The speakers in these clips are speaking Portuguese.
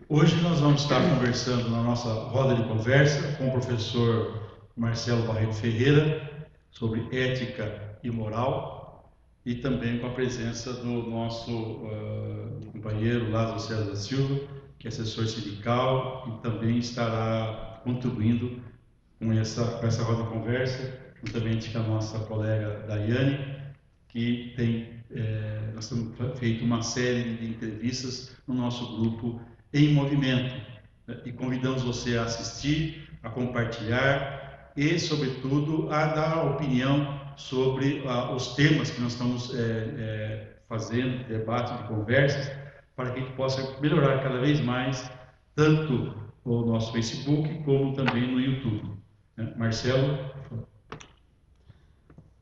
Hoje nós vamos estar conversando na nossa roda de conversa com o professor Marcelo Barreto Ferreira sobre ética e moral e também com a presença do nosso companheiro Lázaro César da Silva, que é assessor sindical e também estará contribuindo com essa roda de conversa, juntamente com a nossa colega Daiane, que nós temos feito uma série de entrevistas no nosso grupo em movimento, né? E convidamos você a assistir, a compartilhar e, sobretudo, a dar opinião sobre os temas que nós estamos fazendo, de debate, de conversas, para que a gente possa melhorar cada vez mais, tanto o nosso Facebook como também no YouTube. Marcelo?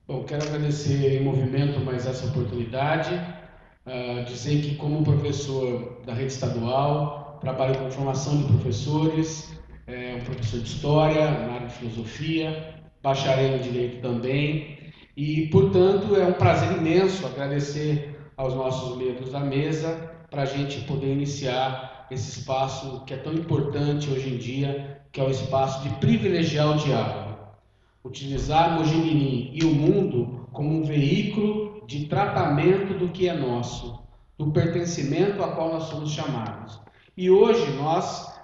Bom, quero agradecer em movimento mais essa oportunidade, dizer que como professor da rede estadual, trabalho com formação de professores, um professor de História, na área de Filosofia, bacharel em Direito também, e, portanto, é um prazer imenso agradecer aos nossos membros da mesa para a gente poder iniciar esse espaço que é tão importante hoje em dia, que é o espaço de privilegiar o diálogo. Utilizar Mojimirim e o mundo como um veículo de tratamento do que é nosso, do pertencimento a qual nós somos chamados. E hoje nós,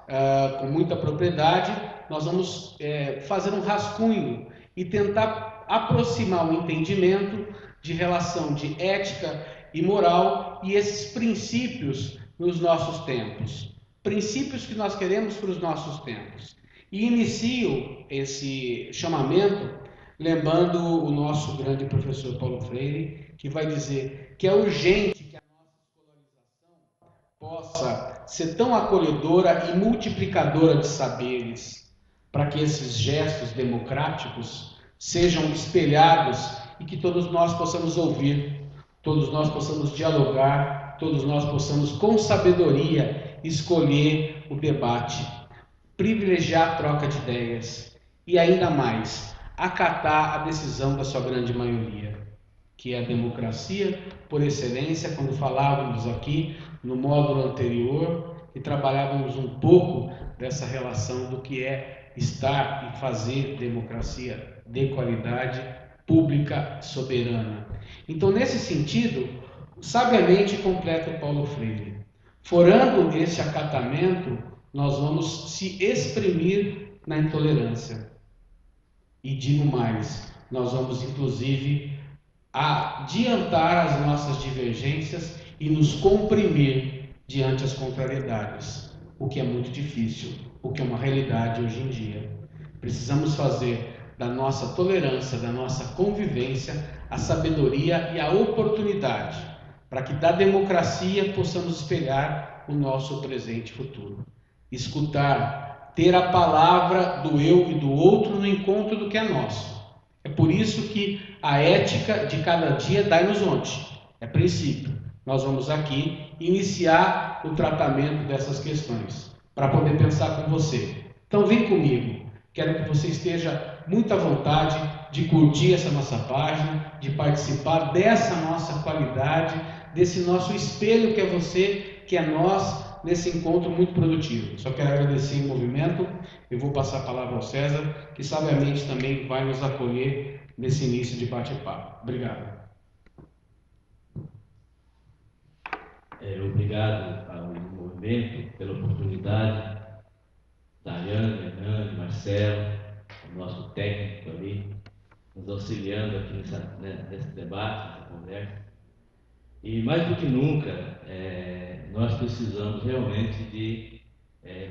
com muita propriedade, nós vamos fazer um rascunho e tentar aproximar o entendimento de relação de ética e moral e esses princípios nos nossos tempos. Princípios que nós queremos para os nossos tempos. E inicio esse chamamento lembrando o nosso grande professor Paulo Freire, que vai dizer que é urgente que a nossa escolarização possa ser tão acolhedora e multiplicadora de saberes, para que esses gestos democráticos sejam espelhados e que todos nós possamos ouvir, todos nós possamos dialogar, todos nós possamos com sabedoria escolher o debate, privilegiar a troca de ideias e, ainda mais, acatar a decisão da sua grande maioria, que é a democracia por excelência. Quando falávamos aqui no módulo anterior e trabalhávamos um pouco dessa relação do que é estar e fazer democracia de qualidade, pública, soberana. Então, nesse sentido, sabiamente completa o Paulo Freire. Forando esse acatamento, nós vamos se exprimir na intolerância. E digo mais, nós vamos inclusive adiantar as nossas divergências e nos comprimir diante as contrariedades, o que é muito difícil, o que é uma realidade hoje em dia. Precisamos fazer da nossa tolerância, da nossa convivência, a sabedoria e a oportunidade, para que da democracia possamos espelhar o nosso presente e futuro. Escutar, ter a palavra do eu e do outro no encontro do que é nosso. É por isso que a ética de cada dia dá-nos ontem. É princípio. Nós vamos aqui iniciar o tratamento dessas questões, para poder pensar com você. Então vem comigo. Quero que você esteja muito à vontade de curtir essa nossa página, de participar dessa nossa qualidade, desse nosso espelho que é você, que é nós, nesse encontro muito produtivo. Só quero agradecer em movimento. Eu vou passar a palavra ao César, que sabiamente também vai nos acolher nesse início de bate-papo. Obrigado. Obrigado ao movimento pela oportunidade, Daiane, Hernani, Marcelo, o nosso técnico ali, nos auxiliando aqui nesse debate, nessa conversa. E mais do que nunca, nós precisamos realmente de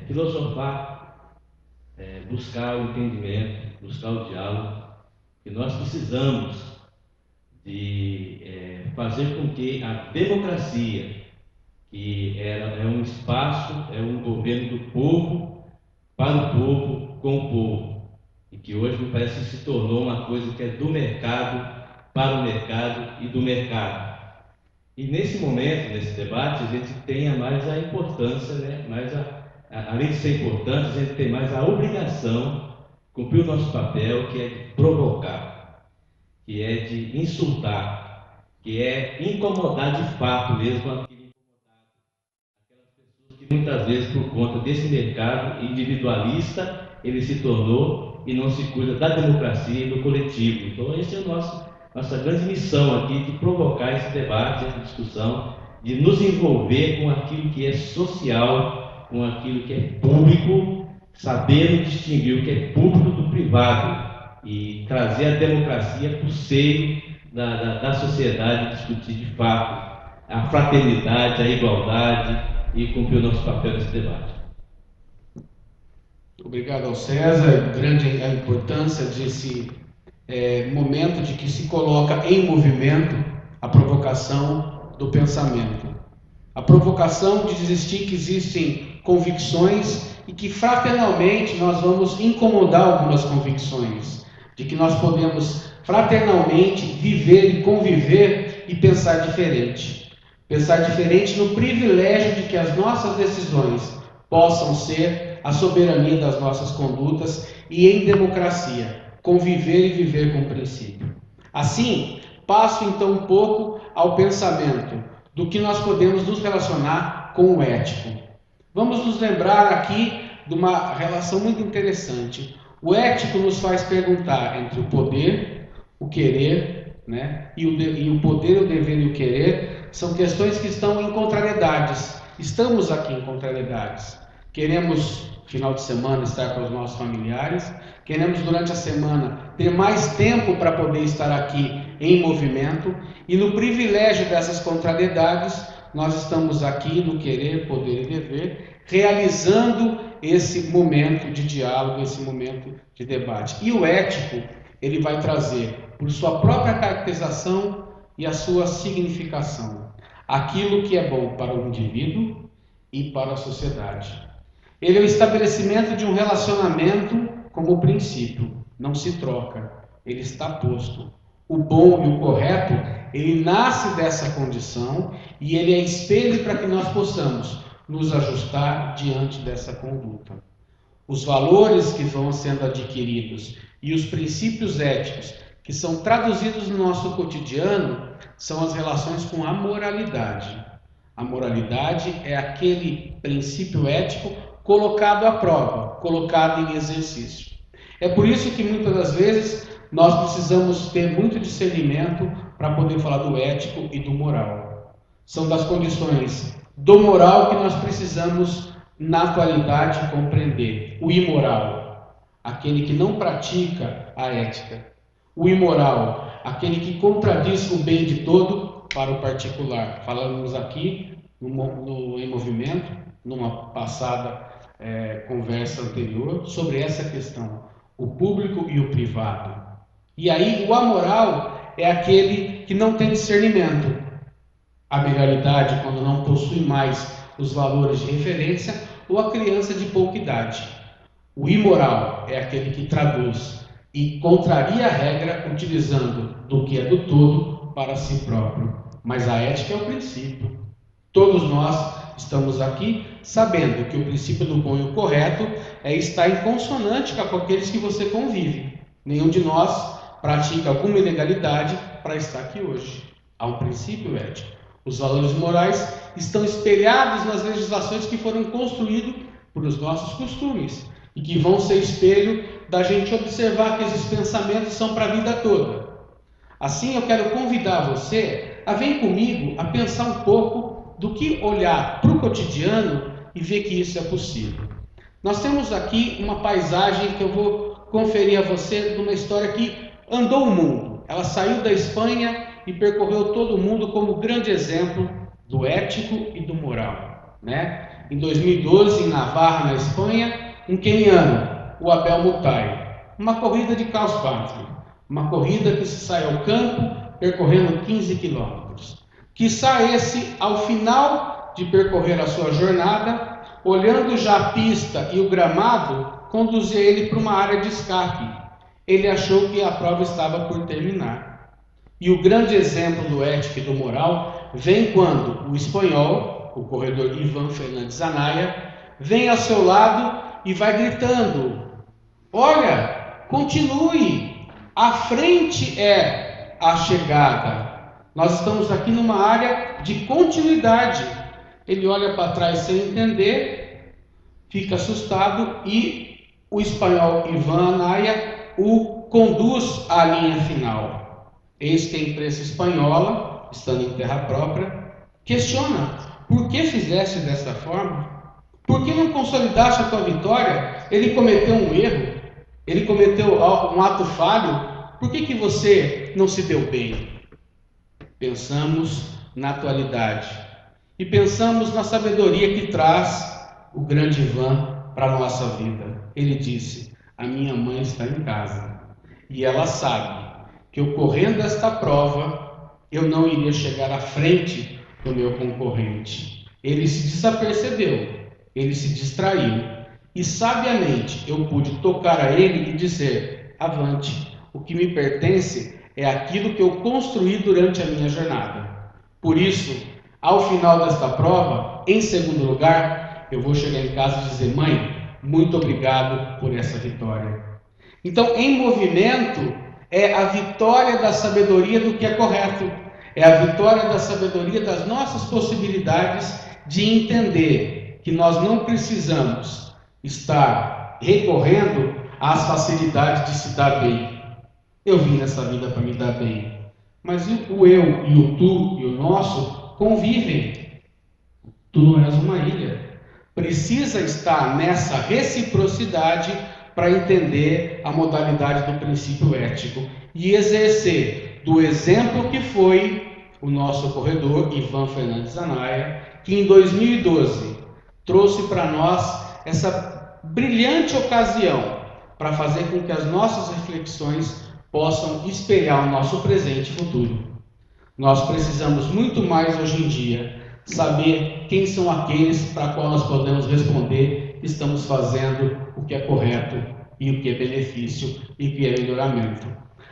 filosofar, buscar o entendimento, buscar o diálogo, que nós precisamos de fazer com que a democracia, que é um espaço, é um governo do povo, para o povo, com o povo, e que hoje me parece que se tornou uma coisa que é do mercado, para o mercado e do mercado. E nesse momento, nesse debate, a gente tem mais a importância, né? Além de ser importante, a gente tem mais a obrigação de cumprir o nosso papel, que é de provocar, que é de insultar, que é incomodar de fato mesmo aquelas pessoas que muitas vezes por conta desse mercado individualista ele se tornou e não se cuida da democracia e do coletivo. Então essa é a nossa grande missão aqui, de provocar esse debate, essa discussão, de nos envolver com aquilo que é social, com aquilo que é público, sabendo distinguir o que é público do privado e trazer a democracia para o seio da sociedade, discutir de fato a fraternidade, a igualdade e cumprir o nosso papel nesse debate. Obrigado ao César. Grande a importância desse momento de que se coloca em movimento a provocação do pensamento. A provocação de desistir que existem convicções e que fraternalmente nós vamos incomodar algumas convicções, de que nós podemos fraternalmente viver e conviver e pensar diferente. Pensar diferente no privilégio de que as nossas decisões possam ser a soberania das nossas condutas e em democracia, conviver e viver com princípio. Assim, passo então um pouco ao pensamento do que nós podemos nos relacionar com o ético. Vamos nos lembrar aqui de uma relação muito interessante. O ético nos faz perguntar entre o poder, o querer, e o poder, o dever e o querer são questões que estão em contrariedades. Estamos aqui em contrariedades. Queremos, final de semana, estar com os nossos familiares. Queremos, durante a semana, ter mais tempo para poder estar aqui em movimento. E no privilégio dessas contrariedades, nós estamos aqui no querer, poder e dever, realizando esse momento de diálogo, esse momento de debate. E o ético, ele vai trazer, por sua própria caracterização e a sua significação, aquilo que é bom para o indivíduo e para a sociedade. Ele é o estabelecimento de um relacionamento como princípio, não se troca, ele está posto. O bom e o correto, ele nasce dessa condição e ele é espelho para que nós possamos nos ajustar diante dessa conduta. Os valores que vão sendo adquiridos e os princípios éticos que são traduzidos no nosso cotidiano são as relações com a moralidade. A moralidade é aquele princípio ético colocado à prova, colocado em exercício. É por isso que muitas das vezes nós precisamos ter muito discernimento para poder falar do ético e do moral. São das condições do moral que nós precisamos, na atualidade, compreender. O imoral, aquele que não pratica a ética. O imoral, aquele que contradiz o bem de todo para o particular. Falamos aqui em movimento, numa passada conversa anterior, sobre essa questão, o público e o privado. E aí o amoral é aquele que não tem discernimento. A mentalidade, quando não possui mais os valores de referência, ou a criança de pouca idade. O imoral é aquele que traduz e contraria a regra, utilizando do que é do todo para si próprio. Mas a ética é o princípio. Todos nós estamos aqui sabendo que o princípio do bom e o correto é estar em consonante com aqueles que você convive. Nenhum de nós pratica alguma ilegalidade para estar aqui hoje. Há um princípio ético. Os valores morais estão espelhados nas legislações que foram construídas por os nossos costumes e que vão ser espelho da gente observar que esses pensamentos são para a vida toda. Assim, eu quero convidar você a vir comigo a pensar um pouco do que olhar para o cotidiano e ver que isso é possível. Nós temos aqui uma paisagem que eu vou conferir a você de uma história que andou o mundo. Ela saiu da Espanha e percorreu todo o mundo como grande exemplo do ético e do moral. Em 2012, em Navarra, na Espanha, um queniano, o Abel Mutai, uma corrida de cross country, uma corrida que se sai ao campo percorrendo 15 quilômetros. Quiçá esse, ao final de percorrer a sua jornada, olhando já a pista e o gramado, conduzia ele para uma área de escape. Ele achou que a prova estava por terminar. E o grande exemplo do ético e do moral vem quando o espanhol, o corredor Ivan Fernandes Anaya, vem ao seu lado e vai gritando: olha, continue, à frente é a chegada. Nós estamos aqui numa área de continuidade. ele olha para trás sem entender, fica assustado e o espanhol Ivan Anaya o conduz à linha final. Eis que a imprensa espanhola, estando em terra própria, questiona: por que fizeste dessa forma? Por que não consolidaste a tua vitória? Ele cometeu um erro, ele cometeu um ato falho, por que você não se deu bem? Pensamos na atualidade e pensamos na sabedoria que traz o grande Ivan para a nossa vida. Ele disse: a minha mãe está em casa e ela sabe que eu correndo esta prova, eu não iria chegar à frente do meu concorrente. Ele se desapercebeu, ele se distraiu e sabiamente eu pude tocar a ele e dizer: avante, o que me pertence é aquilo que eu construí durante a minha jornada. Por isso, ao final desta prova, em segundo lugar, eu vou chegar em casa e dizer: mãe, muito obrigado por essa vitória. Então, em movimento é a vitória da sabedoria do que é correto, é a vitória da sabedoria das nossas possibilidades de entender que nós não precisamos estar recorrendo às facilidades de se dar bem. Eu vim nessa vida para me dar bem, mas o eu e o tu e o nosso convivem. Tu não és uma ilha. Precisa estar nessa reciprocidade para entender a modalidade do princípio ético e exercer do exemplo que foi o nosso corredor Ivan Fernandes Anaya, que em 2012 trouxe para nós essa brilhante ocasião para fazer com que as nossas reflexões possam espelhar o nosso presente e futuro. Nós precisamos muito mais hoje em dia saber quem são aqueles para qual nós podemos responder que estamos fazendo o que é correto e o que é benefício e o que é melhoramento.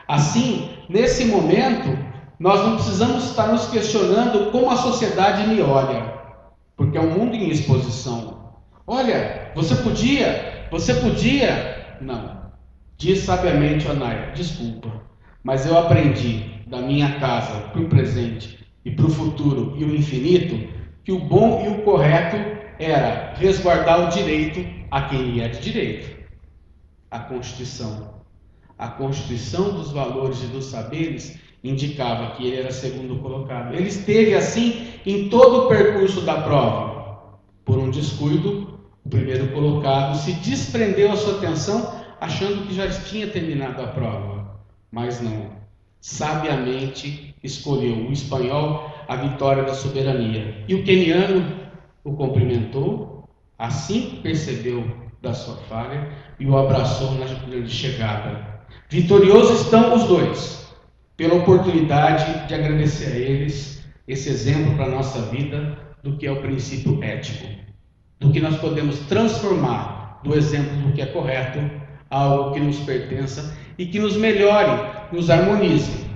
Assim, nesse momento, nós não precisamos estar nos questionando como a sociedade me olha, porque é um mundo em exposição. Olha, você podia, não. Diz sabiamente o Anaya: desculpa, mas eu aprendi da minha casa para o presente e para o futuro e o infinito que o bom e o correto era resguardar o direito a quem lhe é de direito. A Constituição dos valores e dos saberes indicava que ele era segundo colocado. Ele esteve assim em todo o percurso da prova. Por um descuido, o primeiro colocado se desprendeu a sua atenção achando que já tinha terminado a prova, mas não. Sabiamente escolheu o espanhol a vitória da soberania, e o queniano o cumprimentou assim que percebeu da sua falha e o abraçou na grande chegada. Vitoriosos estão os dois, pela oportunidade de agradecer a eles esse exemplo para a nossa vida do que é o princípio ético, do que nós podemos transformar do exemplo do que é correto algo que nos pertença e que nos melhore, nos harmonize.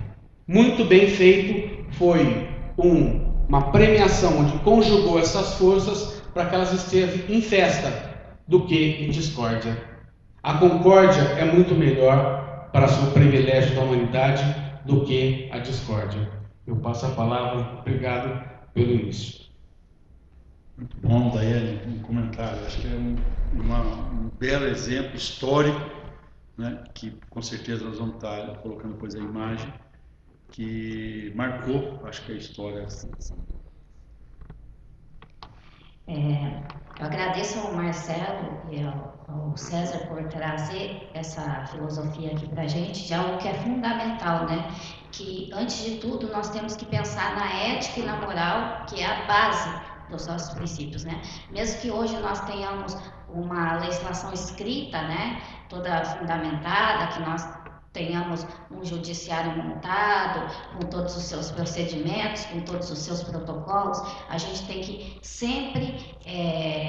Muito bem feito foi uma premiação onde conjugou essas forças para que elas estejam em festa do que em discórdia. A concórdia é muito melhor para o privilégio da humanidade do que a discórdia. Eu passo a palavra. Obrigado pelo início. Muito bom, Daiane, um comentário. Acho que é um belo exemplo histórico, né, que com certeza nós vamos estar colocando depois a imagem, que marcou, acho que a história. Eu agradeço ao Marcelo e ao César por trazer essa filosofia aqui para a gente, de algo que é fundamental, né? Que, antes de tudo, nós temos que pensar na ética e na moral, que é a base dos nossos princípios, né? Mesmo que hoje nós tenhamos uma legislação escrita, né, toda fundamentada, que nós tenhamos um judiciário montado, com todos os seus procedimentos, com todos os seus protocolos, a gente tem que sempre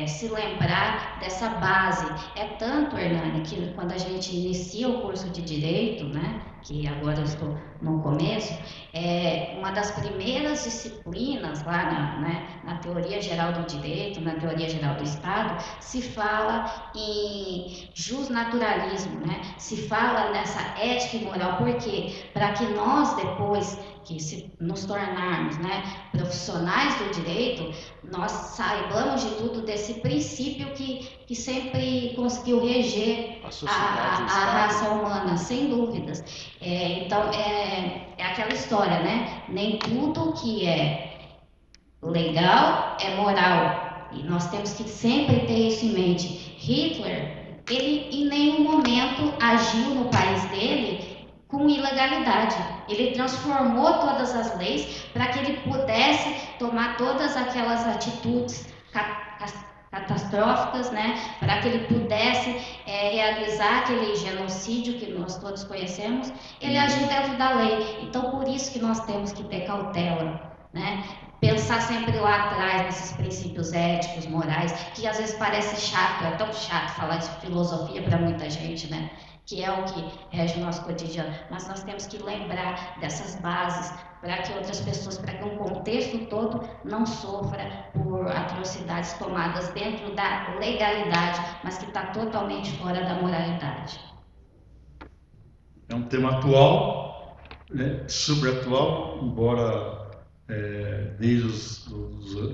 se lembrar dessa base. É tanto, Hernani, que quando a gente inicia o curso de Direito, né, que agora eu estou no começo, uma das primeiras disciplinas lá na Teoria Geral do Direito, na Teoria Geral do Estado, se fala em justnaturalismo, né? Se fala nessa ética e moral, porque para que nós depois que se nos tornarmos, né, profissionais do direito, nós saibamos de tudo desse princípio que sempre conseguiu reger a raça humana, sem dúvidas. Então, é aquela história, né? Nem tudo que é legal é moral. E nós temos que sempre ter isso em mente. Hitler, ele em nenhum momento agiu no país dele com ilegalidade. Ele transformou todas as leis para que ele pudesse tomar todas aquelas atitudes catastróficas, né? Para que ele pudesse realizar aquele genocídio que nós todos conhecemos. Ele agiu dentro da lei. Então, por isso que nós temos que ter cautela, né? Pensar sempre lá atrás nesses princípios éticos, morais, que às vezes parece chato, é tão chato falar de filosofia para muita gente, né? Que é o que rege o nosso cotidiano, mas nós temos que lembrar dessas bases para que outras pessoas, para que um contexto todo não sofra por atrocidades tomadas dentro da legalidade, mas que está totalmente fora da moralidade. É um tema atual, né? Super atual, embora desde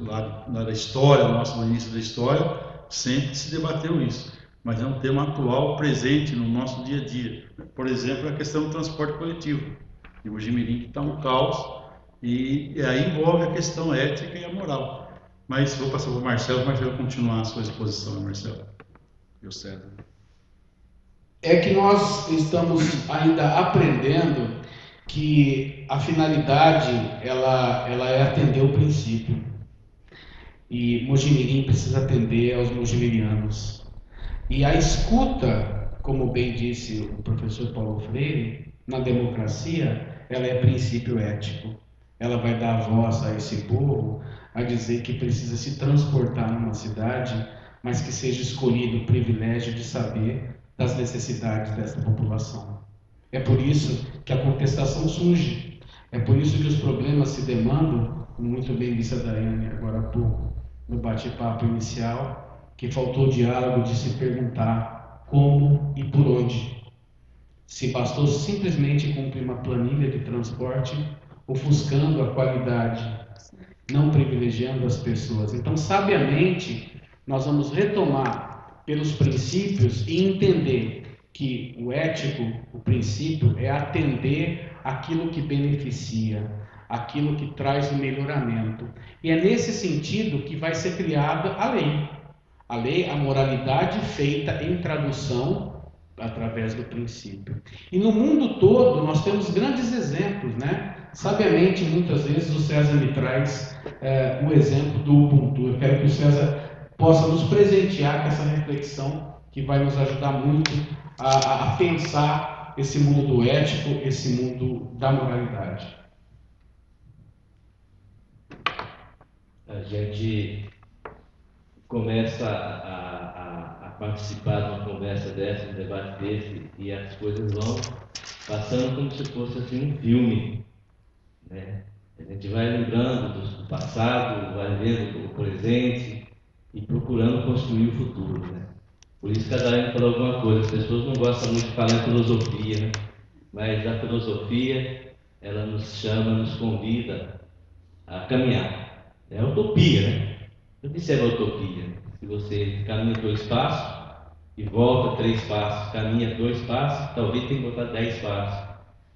lá da história, no início da história, sempre se debateu isso. Mas é um tema atual, presente no nosso dia a dia. Por exemplo, a questão do transporte coletivo. E o Jimirim está um caos, e aí envolve a questão ética e a moral. Mas vou passar para o Marcelo continuar a sua exposição, Marcelo. E o César. É que nós estamos ainda aprendendo que a finalidade ela é atender o princípio. E Mojimirim precisa atender aos mojimirianos. E a escuta, como bem disse o professor Paulo Freire, na democracia, ela é princípio ético. Ela vai dar voz a esse povo a dizer que precisa se transportar numa cidade, mas que seja escolhido o privilégio de saber das necessidades dessa população. É por isso que a contestação surge. É por isso que os problemas se demandam, como muito bem disse a Daiane agora há pouco, no bate-papo inicial, que faltou o diálogo de se perguntar como e por onde. Se bastou simplesmente cumprir uma planilha de transporte, ofuscando a qualidade, não privilegiando as pessoas. Então, sabiamente, nós vamos retomar pelos princípios e entender que o ético, o princípio, é atender aquilo que beneficia, aquilo que traz o melhoramento. E é nesse sentido que vai ser criada a lei. A lei, a moralidade feita em tradução através do princípio. E no mundo todo nós temos grandes exemplos, né? Sabiamente, muitas vezes o César me traz o exemplo do Ubuntu. Eu quero que o César possa nos presentear com essa reflexão que vai nos ajudar muito a pensar esse mundo ético, esse mundo da moralidade. A gente começa a participar de uma conversa dessa, um debate desse, e as coisas vão passando como se fosse assim um filme, né? A gente vai lembrando do passado, vai vendo o presente e procurando construir o futuro, né? Por isso que a Daiane falou alguma coisa, as pessoas não gostam muito de falar em filosofia, né? Mas a filosofia, ela nos chama, nos convida a caminhar. É utopia, né? O que serve a utopia? Se você caminha 2 passos e volta 3 passos, caminha 2 passos, talvez tenha que voltar 10 passos.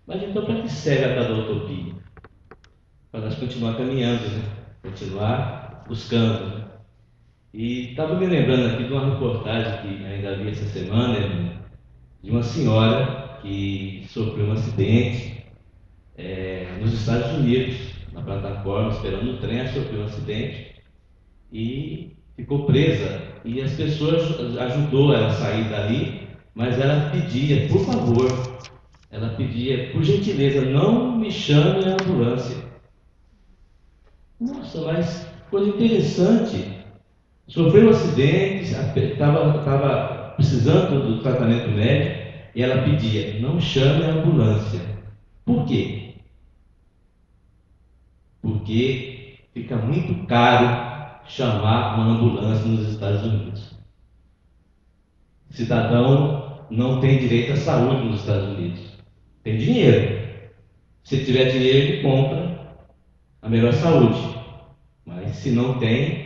Mas então para que serve a tal da utopia? Para nós continuar caminhando, né? Continuar buscando, né? E estava me lembrando aqui de uma reportagem que ainda vi essa semana, de uma senhora que sofreu um acidente nos Estados Unidos, na plataforma, esperando o trem, sofreu um acidente e ficou presa. E as pessoas ajudou ela a sair dali, mas ela pedia, por favor, ela pedia, por gentileza, não me chame a ambulância. Nossa, mas coisa interessante. Sofreu um acidente, estava precisando do tratamento médico e ela pedia, não chame a ambulância. Por quê? Porque fica muito caro chamar uma ambulância nos Estados Unidos. Cidadão não tem direito à saúde nos Estados Unidos. Tem dinheiro. Se tiver dinheiro, ele compra a melhor saúde. Mas se não tem,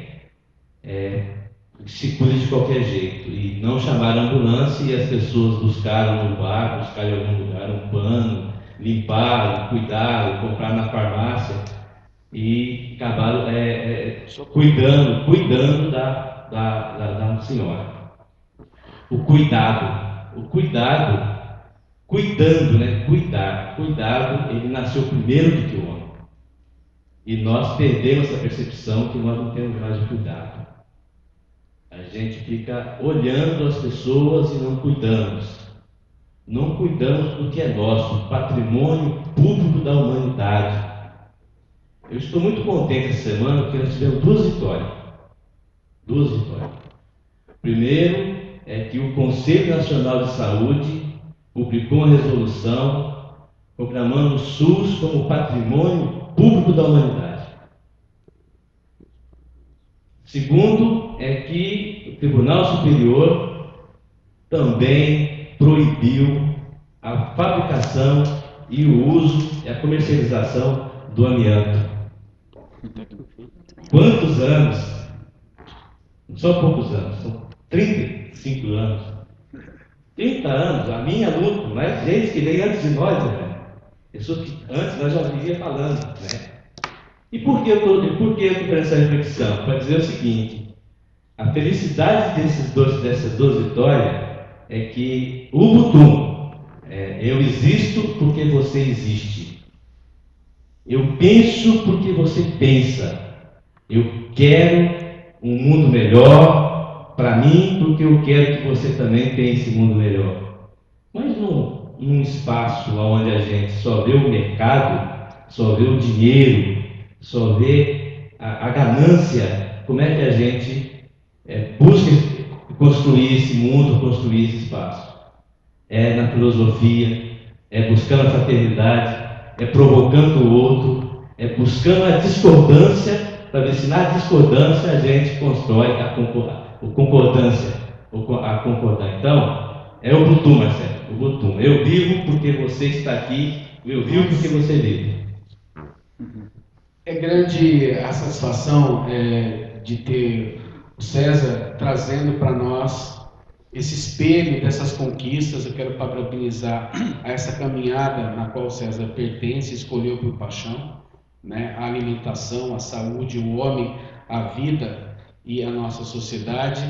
se cuida de qualquer jeito. E não chamaram ambulância e as pessoas buscaram no bar, buscaram em algum lugar um pano, limparam, cuidaram, compraram na farmácia e acabaram cuidando da senhora. O cuidado, cuidando, né? Cuidado, ele nasceu primeiro do que o homem. E nós perdemos essa percepção que nós não temos mais de cuidado. A gente fica olhando as pessoas e não cuidamos. Não cuidamos do que é nosso, patrimônio público da humanidade. Eu estou muito contente essa semana porque nós tivemos duas vitórias. Primeiro é que o Conselho Nacional de Saúde publicou uma resolução proclamando o SUS como patrimônio público da humanidade. Segundo é que o Tribunal Superior também proibiu a fabricação e o uso e a comercialização do amianto. Quantos anos? Não são poucos anos, são 35 anos. 30 anos, a minha luta, mas gente que veio antes de nós, né? Pessoas que antes nós já vivia falando, né? E por que eu estou fazendo essa reflexão? Para dizer o seguinte: a felicidade dessas duas vitórias é que o Ubuntu, eu existo porque você existe. Eu penso porque você pensa. Eu quero um mundo melhor para mim porque eu quero que você também tenha esse mundo melhor. Mas num espaço onde a gente só vê o mercado, só vê o dinheiro, só vê a ganância, como é que a gente busca construir esse mundo, construir esse espaço? É na filosofia, é buscando a fraternidade, é provocando o outro, é buscando a discordância, para ver se na discordância a gente constrói a concordância. Então, é o Ubuntu, Marcelo, o Ubuntu. Eu vivo porque você está aqui, eu vivo porque você vive. É grande a satisfação de ter o César trazendo para nós esse espelho dessas conquistas. Eu quero parabenizar a essa caminhada na qual o César pertence, escolheu por paixão, né? A alimentação, a saúde, o homem, a vida e a nossa sociedade.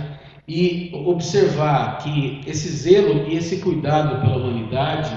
E observar que esse zelo e esse cuidado pela humanidade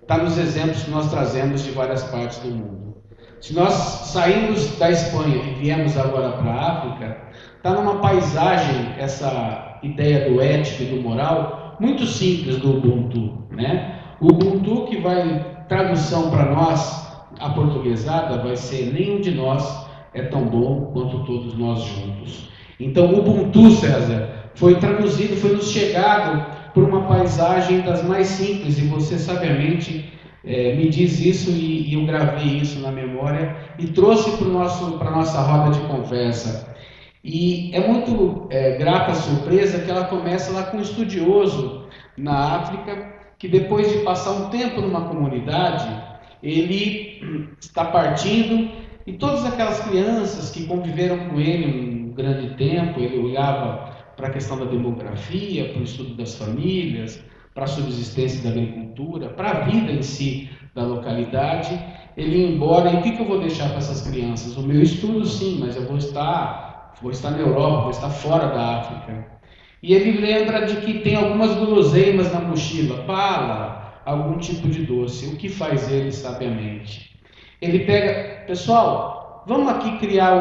está nos exemplos que nós trazemos de várias partes do mundo. Se nós saímos da Espanha e viemos agora para a África, está numa paisagem essa ideia do ético e do moral muito simples do Ubuntu, né? O Ubuntu, que vai, tradução para nós, a portuguesada, vai ser: nenhum de nós é tão bom quanto todos nós juntos. Então o Ubuntu, César, foi traduzido, foi nos chegado por uma paisagem das mais simples, e você sabiamente me diz isso, e eu gravei isso na memória e trouxe para a nossa roda de conversa. E é muito grata a surpresa que ela começa lá com um estudioso na África, que depois de passar um tempo numa comunidade, ele está partindo, e todas aquelas crianças que conviveram com ele um grande tempo, ele olhava para a questão da demografia, para o estudo das famílias, para a subsistência da agricultura, para a vida em si da localidade. Ele ia embora, e o que eu vou deixar para essas crianças? O meu estudo, sim, mas eu vou estar na Europa, vou estar fora da África. E ele lembra de que tem algumas guloseimas na mochila, bala, algum tipo de doce. O que faz ele sabiamente? Ele pega: pessoal, vamos aqui criar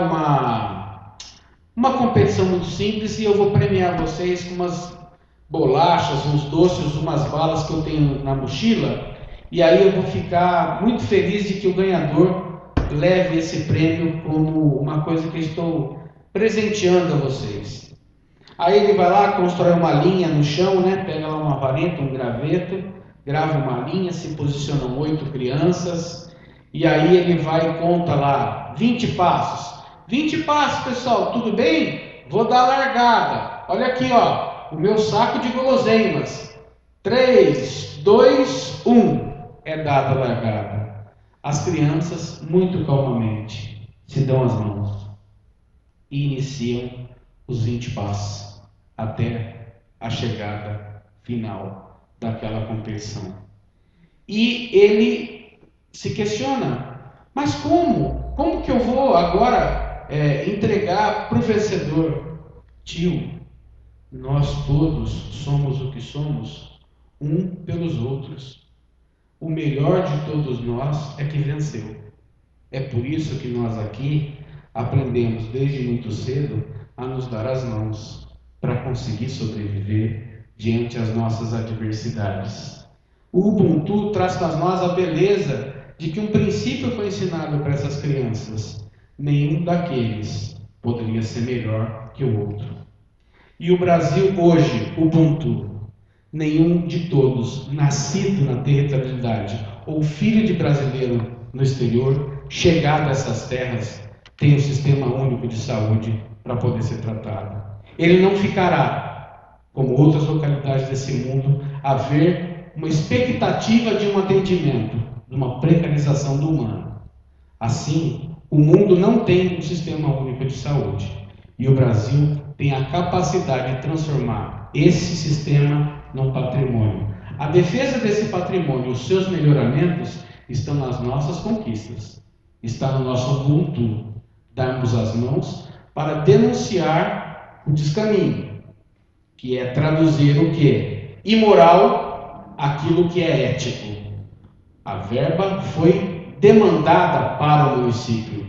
uma competição muito simples, e eu vou premiar vocês com umas bolachas, uns doces, umas balas que eu tenho na mochila, e aí eu vou ficar muito feliz de que o ganhador leve esse prêmio como uma coisa que eu estou presenteando a vocês. Aí ele vai lá, constrói uma linha no chão, né? Pega lá uma vareta, um graveto, grava uma linha, se posicionam 8 crianças, e aí ele vai e conta lá 20 passos. 20 passos, pessoal, tudo bem? Vou dar a largada. Olha aqui, ó, o meu saco de guloseimas. 3, 2, 1. É dada a largada. as crianças, muito calmamente, se dão as mãos e iniciam os 20 passos até a chegada final daquela competição. E ele se questiona, mas como? Como que eu vou agora entregar para o vencedor? Tio, nós todos somos o que somos, um pelos outros. O melhor de todos nós é que venceu. É por isso que nós aqui aprendemos desde muito cedo a nos dar as mãos para conseguir sobreviver diante das nossas adversidades. O Ubuntu traz para nós a beleza de que um princípio foi ensinado para essas crianças: nenhum daqueles poderia ser melhor que o outro. E o Brasil hoje, Ubuntu, nenhum de todos nascido na territorialidade ou filho de brasileiro no exterior, chegado a essas terras, tem um sistema único de saúde para poder ser tratado. Ele não ficará, como outras localidades desse mundo, a ver uma expectativa de um atendimento, de uma precarização do humano. Assim, o mundo não tem um sistema único de saúde. E o Brasil tem a capacidade de transformar esse sistema num patrimônio. A defesa desse patrimônio, os seus melhoramentos, estão nas nossas conquistas. Está no nosso Ubuntu, darmos as mãos para denunciar o descaminho, que é traduzir o que? Imoral, aquilo que é ético. A verba foi demandada para o município.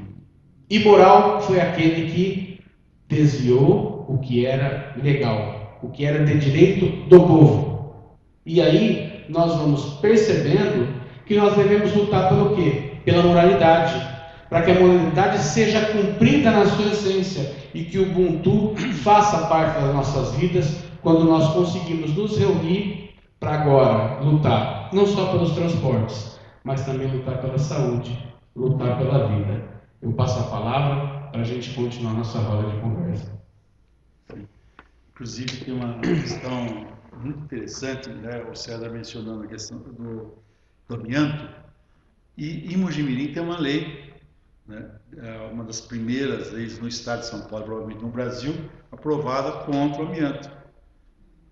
Imoral foi aquele que desviou o que era legal, o que era de direito do povo. E aí nós vamos percebendo que nós devemos lutar pelo quê? Pela moralidade, para que a moralidade seja cumprida na sua essência e que o Ubuntu faça parte das nossas vidas quando nós conseguimos nos reunir para agora lutar, não só pelos transportes, mas também lutar pela saúde, lutar pela vida. Eu passo a palavra para a gente continuar nossa roda de conversa. Inclusive, tem uma questão muito interessante, né? O César mencionando a questão do amianto. E em Mojimirim tem uma lei, né? Uma das primeiras leis no estado de São Paulo, provavelmente no Brasil, aprovada contra o amianto,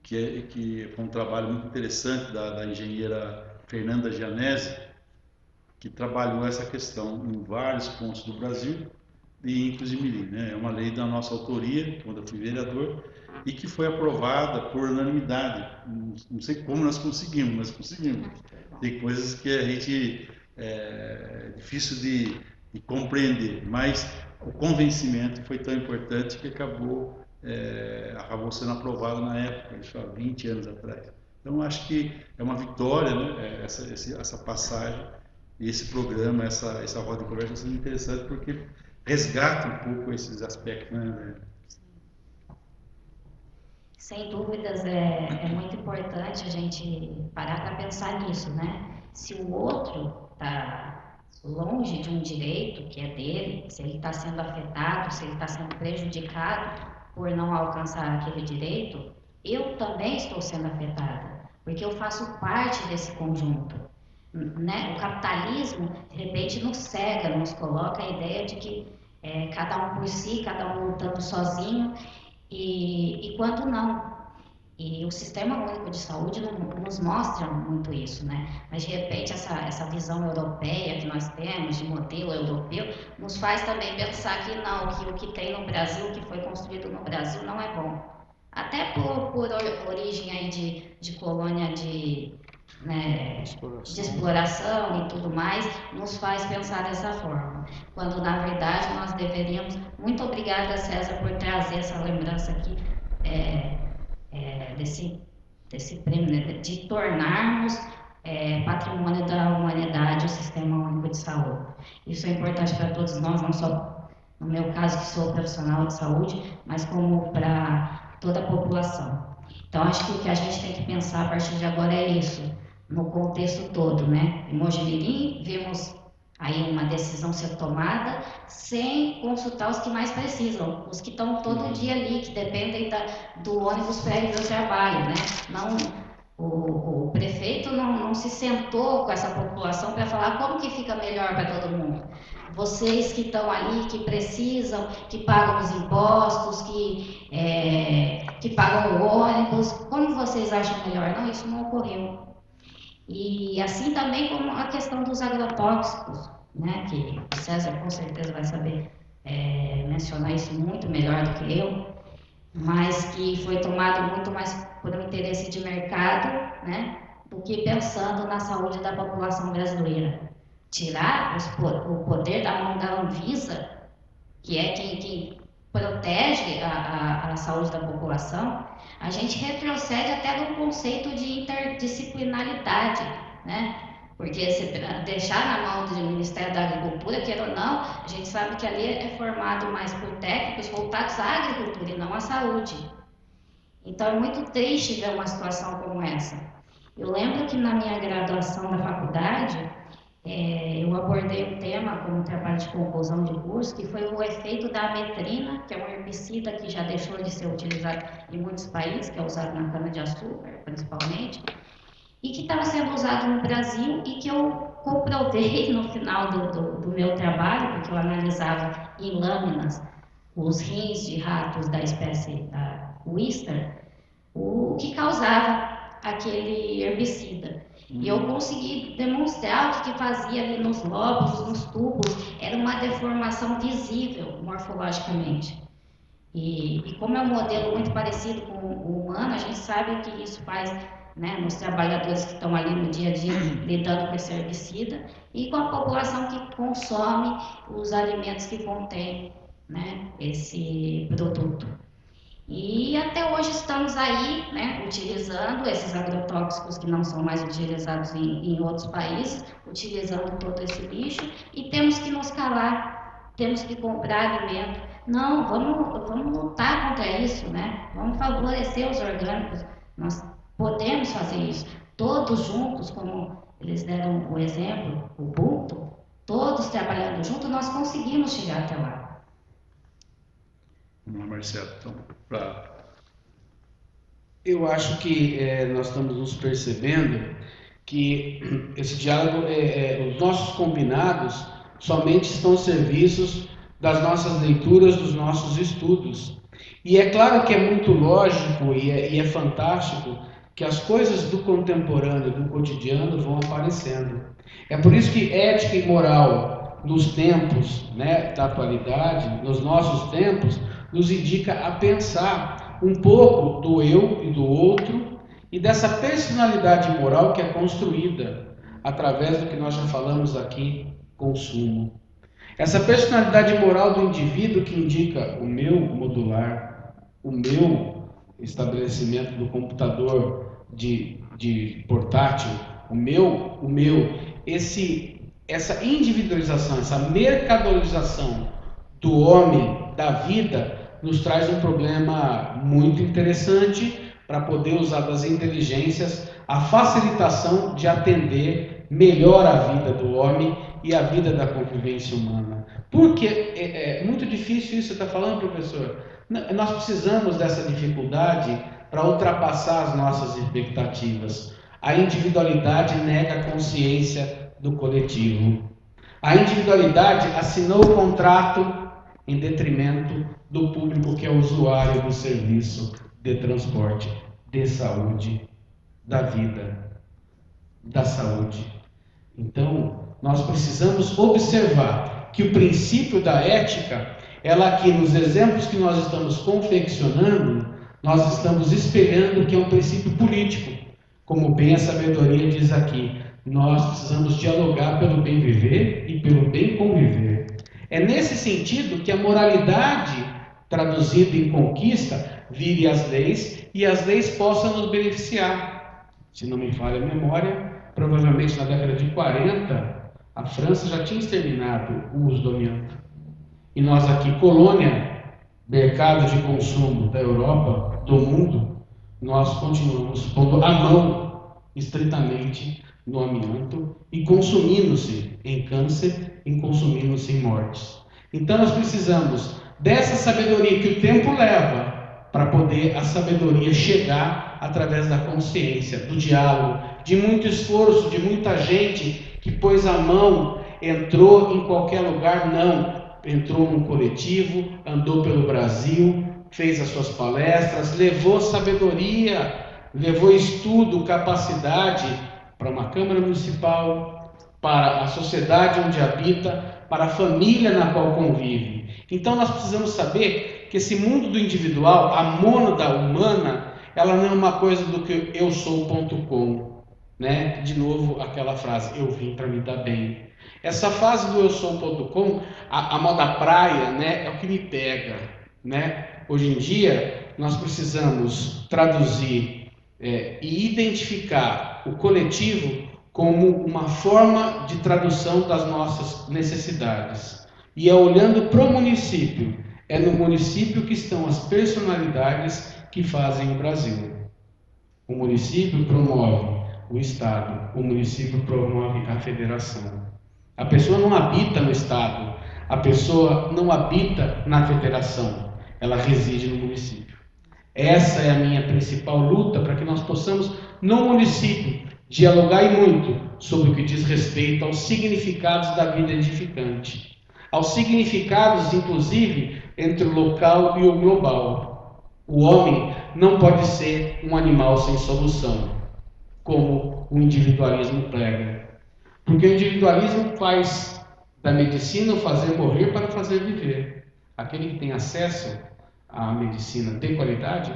que foi um trabalho muito interessante da engenheira Fernanda Gianese, que trabalhou essa questão em vários pontos do Brasil, e inclusive Mirim, né? É uma lei da nossa autoria, quando eu fui vereador, e que foi aprovada por unanimidade. Não sei como nós conseguimos, mas conseguimos. Tem coisas que a gente é difícil de compreender, mas o convencimento foi tão importante que acabou sendo aprovado na época, isso há 20 anos atrás. Então, acho que é uma vitória, né? Essa passagem, esse programa, essa roda de conversa sendo interessante, porque resgata um pouco esses aspectos, né? Sem dúvidas, é muito importante a gente parar para pensar nisso, né? Se o outro está longe de um direito que é dele, se ele está sendo afetado, se ele está sendo prejudicado por não alcançar aquele direito, eu também estou sendo afetada, porque eu faço parte desse conjunto, né? O capitalismo, de repente, nos cega, nos coloca a ideia de que cada um por si, cada um lutando sozinho, e quando não. E o Sistema Único de Saúde nos mostra muito isso, né? Mas, de repente, essa visão europeia que nós temos, de modelo europeu, nos faz também pensar que não, que o que tem no Brasil, o que foi construído no Brasil, não é bom. Até por origem aí de colônia de exploração e tudo mais, nos faz pensar dessa forma. Quando, na verdade, nós deveríamos... Muito obrigada, César, por trazer essa lembrança aqui desse prêmio, né, de tornarmos patrimônio da humanidade o Sistema Único de Saúde. Isso é importante para todos nós, não só no meu caso, que sou profissional de saúde, mas como para toda a população. Então, acho que o que a gente tem que pensar a partir de agora é isso, no contexto todo, né? Em Mojimirim, vimos aí uma decisão ser tomada sem consultar os que mais precisam, os que estão todo dia ali, que dependem do ônibus para ir para o trabalho, né? Não O prefeito não se sentou com essa população para falar como que fica melhor para todo mundo. Vocês que estão ali, que precisam, que pagam os impostos, que pagam o ônibus, como vocês acham melhor? Não, isso não ocorreu. E assim também como a questão dos agrotóxicos, né, que o César com certeza vai saber mencionar isso muito melhor do que eu, mas que foi tomado muito mais por um interesse de mercado, né, do que pensando na saúde da população brasileira. Tirar o poder da mão da Anvisa, que é quem protege a saúde da população, a gente retrocede até no conceito de interdisciplinaridade, né? Porque se deixar na mão do Ministério da Agricultura, queira ou não, a gente sabe que ali é formado mais por técnicos voltados à agricultura e não à saúde. Então é muito triste ver uma situação como essa. Eu lembro que na minha graduação da faculdade, eu abordei um tema como trabalho de conclusão de curso, que foi o efeito da ametrina, que é um herbicida que já deixou de ser utilizado em muitos países, que é usado na cana-de-açúcar, principalmente, e que estava sendo usado no Brasil e que eu comprovei no final do meu trabalho, porque eu analisava em lâminas os rins de ratos da espécie Wistar, o que causava aquele herbicida. E eu consegui demonstrar o que fazia ali nos lóbulos, nos tubos, era uma deformação visível morfologicamente. E como é um modelo muito parecido com o humano, a gente sabe o que isso faz, né, nos trabalhadores que estão ali no dia a dia lidando com esse herbicida e com a população que consome os alimentos que contêm, né, esse produto. E até hoje estamos aí, né, utilizando esses agrotóxicos que não são mais utilizados em outros países, utilizando todo esse lixo, e temos que nos calar, temos que comprar alimento. Não, vamos lutar contra isso, né? Vamos favorecer os orgânicos. Nós podemos fazer isso. Todos juntos, como eles deram o exemplo, o Ubuntu, todos trabalhando juntos, nós conseguimos chegar até lá. Vamos lá, Marcelo. Então, Eu acho que nós estamos nos percebendo que esse diálogo, os nossos combinados, somente estão serviços das nossas leituras, dos nossos estudos. E é claro que é muito lógico e é fantástico que as coisas do contemporâneo, do cotidiano, vão aparecendo. É por isso que ética e moral nos tempos, né, da atualidade, nos nossos tempos, nos indica a pensar um pouco do eu e do outro e dessa personalidade moral que é construída através do que nós já falamos aqui, consumo. Essa personalidade moral do indivíduo que indica o meu modular, o meu estabelecimento do computador de portátil, o meu, essa individualização, essa mercadorização do homem, da vida, nos traz um problema muito interessante para poder usar das inteligências a facilitação de atender melhor a vida do homem e a vida da convivência humana. Porque é muito difícil isso que você está falando, professor. Nós precisamos dessa dificuldade para ultrapassar as nossas expectativas. A individualidade nega a consciência do coletivo. A individualidade assinou o contrato em detrimento do público que é usuário do serviço de transporte, de saúde, da vida, da saúde. Então, nós precisamos observar que o princípio da ética, ela aqui nos exemplos que nós estamos confeccionando, nós estamos espelhando que é um princípio político, como bem a sabedoria diz aqui. Nós precisamos dialogar pelo bem viver e pelo bem conviver. É nesse sentido que a moralidade, traduzida em conquista, vire as leis e as leis possam nos beneficiar. Se não me falha a memória, provavelmente na década de 40, a França já tinha exterminado o uso do amianto. E nós aqui, colônia, mercado de consumo da Europa, do mundo, nós continuamos pondo a mão estritamente no amianto e consumindo-se em câncer e consumindo-se em mortes. Então nós precisamos dessa sabedoria que o tempo leva para poder a sabedoria chegar através da consciência, do diálogo, de muito esforço, de muita gente que pôs a mão, entrou em qualquer lugar, não, entrou num coletivo, andou pelo Brasil, fez as suas palestras, levou sabedoria, levou estudo, capacidade para uma Câmara Municipal, para a sociedade onde habita, para a família na qual convive. Então nós precisamos saber que esse mundo do individual, a mônada humana, ela não é uma coisa do que eu sou.com, né? De novo aquela frase, eu vim para me dar bem. Essa fase do eu sou.com, a moda praia, né, é o que me pega, né? Hoje em dia nós precisamos traduzir e identificar o coletivo como uma forma de tradução das nossas necessidades. E é olhando para o município, é no município que estão as personalidades que fazem o Brasil. O município promove o Estado, o município promove a federação. A pessoa não habita no Estado, a pessoa não habita na federação, ela reside no município. Essa é a minha principal luta para que nós possamos, no município, dialogar e muito sobre o que diz respeito aos significados da vida edificante, aos significados, inclusive, entre o local e o global. O homem não pode ser um animal sem solução, como o individualismo prega. Porque o individualismo faz da medicina o fazer morrer para fazer viver. Aquele que tem acesso à medicina de qualidade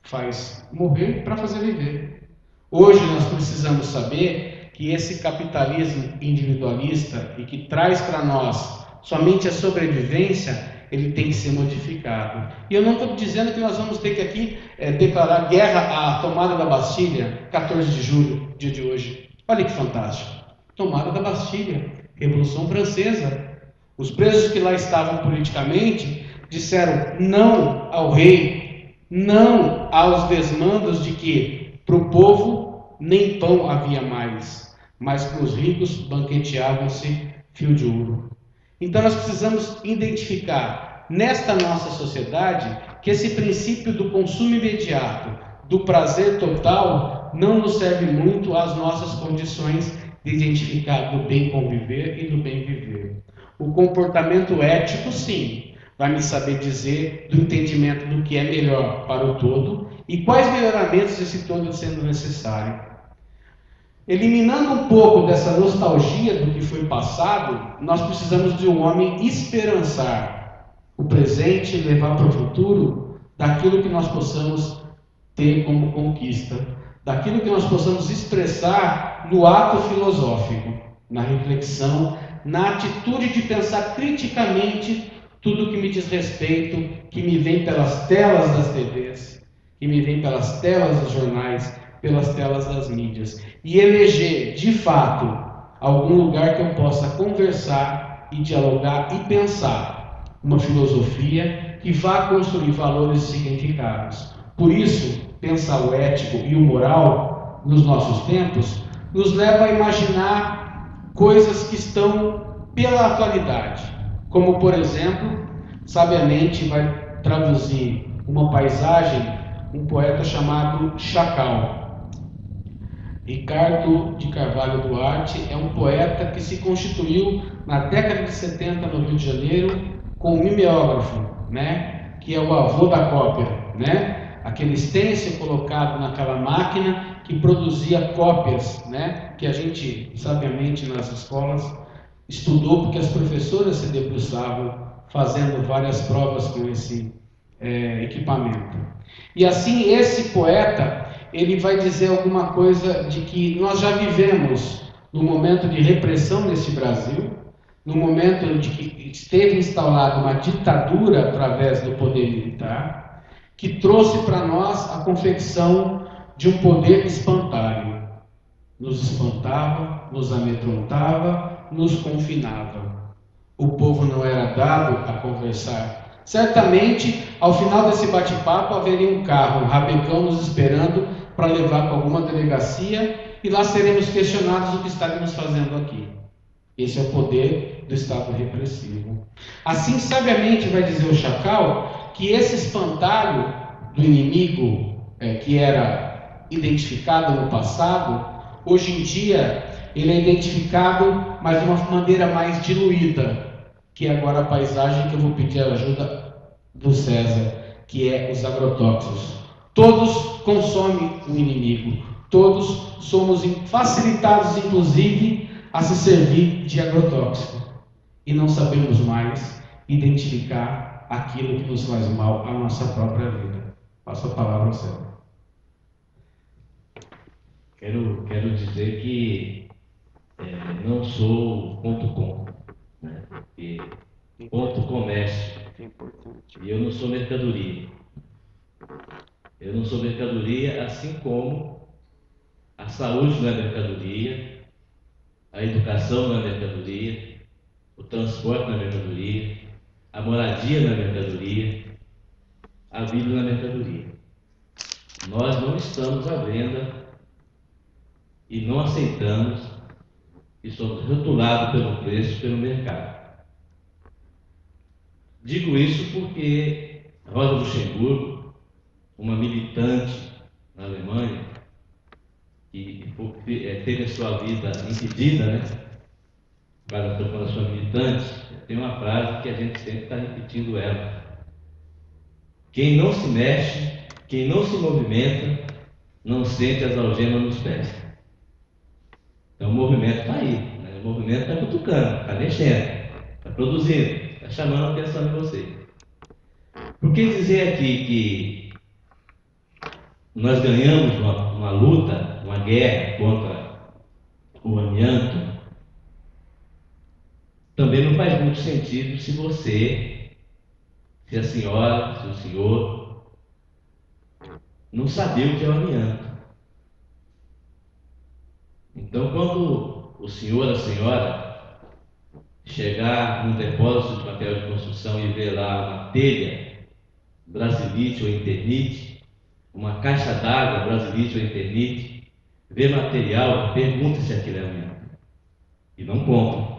faz morrer para fazer viver. Hoje nós precisamos saber que esse capitalismo individualista e que traz para nós somente a sobrevivência, ele tem que ser modificado. E eu não estou dizendo que nós vamos ter que aqui declarar guerra à tomada da Bastilha, 14 de julho, dia de hoje. Olha que fantástico. Tomada da Bastilha, Revolução Francesa. Os presos que lá estavam politicamente disseram não ao rei, não aos desmandos de que para o povo nem pão havia mais, mas para os ricos banqueteavam-se fio de ouro. Então nós precisamos identificar nesta nossa sociedade que esse princípio do consumo imediato, do prazer total, não nos serve muito às nossas condições de identificar do bem conviver e do bem viver. O comportamento ético, sim, vai me saber dizer do entendimento do que é melhor para o todo e quais melhoramentos esse todo sendo necessário. Eliminando um pouco dessa nostalgia do que foi passado, nós precisamos de um homem esperançar o presente e levar para o futuro daquilo que nós possamos ter como conquista, daquilo que nós possamos expressar no ato filosófico, na reflexão, na atitude de pensar criticamente tudo que me diz respeito, que me vem pelas telas das TVs, que me vem pelas telas dos jornais, pelas telas das mídias, e eleger, de fato, algum lugar que eu possa conversar e dialogar e pensar uma filosofia que vá construir valores e significados. Por isso, pensar o ético e o moral nos nossos tempos nos leva a imaginar coisas que estão pela atualidade, como, por exemplo, sabiamente vai traduzir uma paisagem um poeta chamado Chacal. Ricardo de Carvalho Duarte é um poeta que se constituiu na década de 70 no Rio de Janeiro com um mimeógrafo, né? Que é o avô da cópia, né? Aquele stencil colocado naquela máquina que produzia cópias, né? Que a gente, sabiamente, nas escolas estudou porque as professoras se debruçavam fazendo várias provas com esse equipamento. E assim, esse poeta, ele vai dizer alguma coisa de que nós já vivemos no momento de repressão nesse Brasil, no momento em que esteve instalada uma ditadura através do poder militar, que trouxe para nós a confecção de um poder espantalho. Nos espantava, nos amedrontava, nos confinava. O povo não era dado a conversar. Certamente, ao final desse bate-papo, haveria um carro, um rabecão nos esperando para levar para alguma delegacia e lá seremos questionados o que estaremos fazendo aqui. Esse é o poder do Estado repressivo. Assim, sabiamente vai dizer o Chacal que esse espantalho do inimigo que era identificado no passado, hoje em dia ele é identificado, mas de uma maneira mais diluída, que é agora a paisagem que eu vou pedir a ajuda do César, que é os agrotóxicos. Todos consomem o inimigo, todos somos facilitados, inclusive, a se servir de agrotóxico, e não sabemos mais identificar aquilo que nos faz mal à nossa própria vida. Passo a palavra ao César. Quero dizer que não sou .com, né? Porque .comércio, e eu não sou mercadoria. Eu não sou mercadoria, assim como a saúde não é mercadoria, a educação não é mercadoria, o transporte não é mercadoria, a moradia não é mercadoria, a vida não é mercadoria. Nós não estamos à venda e não aceitamos e somos rotulados pelo preço, pelo mercado. Digo isso porque Rosa Luxemburgo, uma militante na Alemanha, que teve a sua vida impedida, né, para a sua militante, tem uma frase que a gente sempre está repetindo ela: quem não se mexe, quem não se movimenta, não sente as algemas nos pés. Então o movimento está aí, né? O movimento está cutucando, está mexendo, está produzindo, está chamando a atenção de vocês. Por que dizer aqui que nós ganhamos uma luta, uma guerra contra o amianto? Também não faz muito sentido se você, se a senhora, se o senhor não saber o que é o amianto. Então, quando o senhor, a senhora, chegar num depósito de material de construção e ver lá uma telha, brasilite ou internite, uma caixa d'água, brasilite ou internite, ver material, pergunta se aquilo é amianto. E não compra.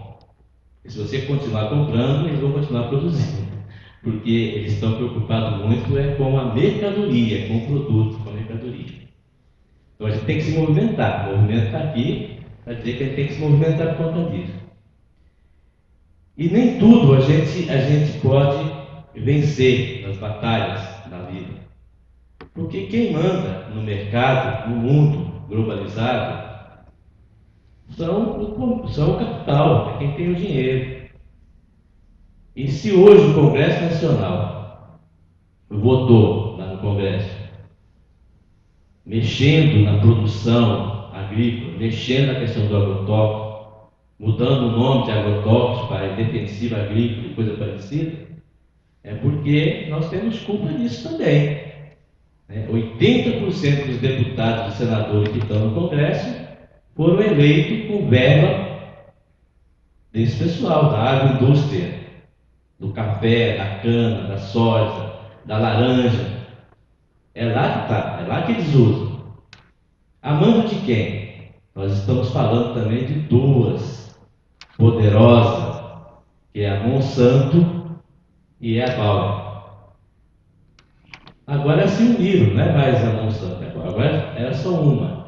E se você continuar comprando, eles vão continuar produzindo. Porque eles estão preocupados muito com a mercadoria, com o produto, com a mercadoria. Então a gente tem que se movimentar. O movimento está aqui para dizer que a gente tem que se movimentar por conta disso. E nem tudo a gente pode vencer nas batalhas da vida. Porque quem manda no mercado, no mundo globalizado, são o capital, é quem tem o dinheiro. E se hoje o Congresso Nacional votou lá no Congresso, mexendo na produção agrícola, mexendo na questão do agrotóxico, mudando o nome de agrotóxico para defensiva agrícola e coisa parecida, é porque nós temos culpa nisso também. 80% dos deputados e senadores que estão no Congresso foram eleitos com verba desse pessoal, da agroindústria, do café, da cana, da soja, da laranja. É lá que está, é lá que eles usam. A mando de quem? Nós estamos falando também de duas poderosas, que é a Monsanto e a Bayer. Agora se uniram, não é mais a Monsanto, agora é só uma.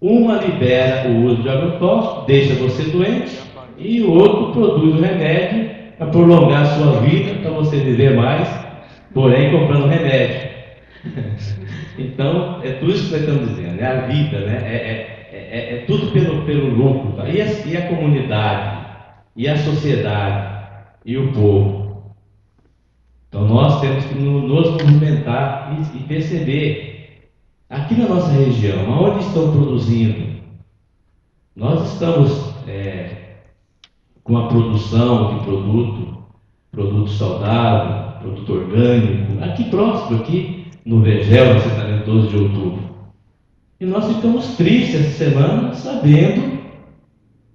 Uma libera o uso de agrotóxico, deixa você doente, e o outro produz o remédio para prolongar a sua vida, para você viver mais, porém comprando remédio. Então, é tudo isso que nós estamos dizendo, é a vida, né? É tudo pelo lucro. Tá? E a comunidade, e a sociedade, e o povo. Então, nós temos que nos movimentar e perceber, aqui na nossa região, onde estão produzindo, nós estamos com a produção de produto saudável, produto orgânico, aqui próximo, aqui no Vergel, no assentamento 12 de outubro. E nós ficamos tristes essa semana,